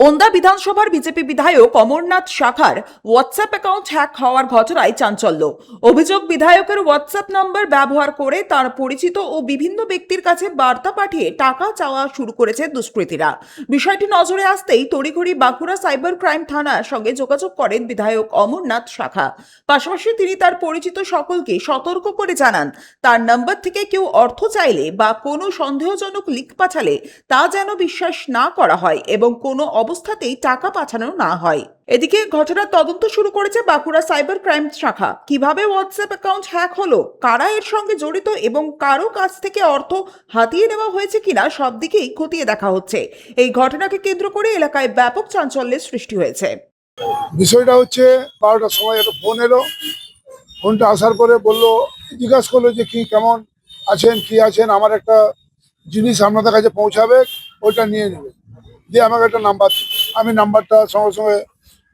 ওন্দা বিধানসভার বিজেপি বিধায়ক অমরনাথ শাখার হোয়াটসঅ্যাপ অ্যাকাউন্ট হ্যাক হওয়ার ঘটনায় চাঞ্চল্য। অভিযোগ, বিধায়কের হোয়াটসঅ্যাপ নম্বর ব্যবহার করে তার পরিচিত ও বিভিন্ন ব্যক্তির কাছে বার্তা পাঠিয়ে টাকা চাওয়া শুরু করেছে দুষ্কৃতীরা। বিষয়টি নজরে আসতেই তড়িঘড়ি বাঁকুড়া সাইবার ক্রাইম থানার সঙ্গে যোগাযোগ করেন বিধায়ক অমরনাথ শাখা। পাশাপাশি তিনি তার পরিচিত সকলকে সতর্ক করে জানান, তার নম্বর থেকে কেউ অর্থ চাইলে বা কোনো সন্দেহজনক লিঙ্ক পাঠালে তা যেন বিশ্বাস না করা হয় এবং কোনো অবস্থাতেই টাকা পাঠানো না হয়। এদিকে ঘটনার তদন্ত শুরু করেছে বাঁকুড়া সাইবার ক্রাইম শাখা। কিভাবে হোয়াটসঅ্যাপ অ্যাকাউন্ট হ্যাক হলো, কারা এর সঙ্গে জড়িত এবং কারো কাছ থেকে অর্থ হাতিয়ে নেওয়া হয়েছে কিনা সব দিকেই খতিয়ে দেখা হচ্ছে। এই ঘটনাকে কেন্দ্র করে এলাকায় ব্যাপক চাঞ্চল্যের সৃষ্টি হয়েছে। বিষয়টা হচ্ছে 12টার সময় একটা ফোন এলো। ফোনটা আসার পরে বললো, জিজ্ঞাসা করলো যে কি কেমন আছেন, কি আছেন, আমার একটা জিনিস আপনাদের কাছে পৌঁছাবে, ওইটা নিয়ে নেবে। দিয়ে আমাকে একটা নাম্বার, আমি নাম্বারটা সঙ্গে সঙ্গে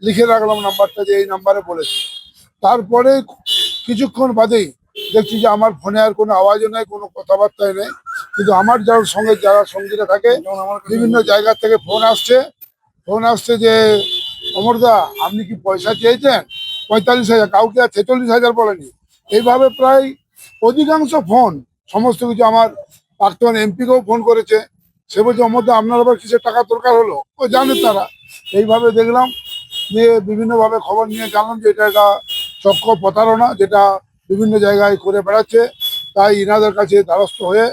লিখে রাখলাম, নাম্বারটা যে এই নাম্বারে বলেছে। তারপরে কিছুক্ষণ বাদেই দেখছি যে আমার ফোনে আর কোনো আওয়াজও নেই, কোনো কথাবার্তাই নেই, কিন্তু আমার যারা সঙ্গীরা থাকে বিভিন্ন জায়গা থেকে ফোন আসছে যে অমরদা আপনি কি পয়সা চেয়েছেন 45,000, কাউকে আর 46,000 বলেনি। এইভাবে প্রায় অধিকাংশ ফোন, সমস্ত কিছু, আমার প্রাক্তন এমপিকেও ফোন করেছে। সে বলছে অমরদা আপনার আবার কিসের টাকা দরকার হলো, ও জানে তারা। এইভাবে দেখলাম, দিয়ে বিভিন্নভাবে খবর নিয়ে জানলাম যে এটা একটা চক্র প্রতারণা, যেটা বিভিন্ন জায়গায় করে বেড়াচ্ছে। তাই ইনাদের কাছে দ্বারস্থ হয়ে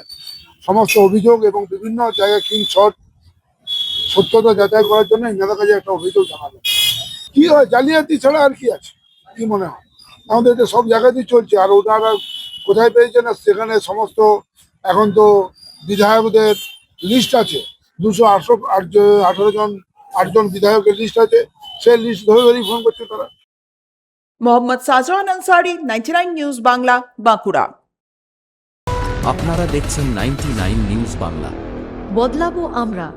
সমস্ত অভিযোগ এবং বিভিন্ন জায়গায় স্ক্রিনশট সত্যতা যাচাই করার জন্য ইনাদের কাছে একটা অভিযোগ জানালো। কি হয়, জালিয়াতি ছাড়া আর কি আছে, কি মনে হয়? আমাদের এটা সব জায়গাতেই চলছে। আর ওনারা কোথায় পেয়েছে না, সেখানে সমস্ত এখন তো বিধায়কদের লিস্ট আছে, 218 জন 8জন বিধায়কের লিস্ট আছে, সেই লিস্ট ধরে ধরেই ফোন করছে তারা। মোহাম্মদ সাজওয়ান আনসারি, 99 নিউজ বাংলা, বাঁকুড়া। আপনারা দেখছেন 99 নিউজ বাংলা। বদলাবো আমরা।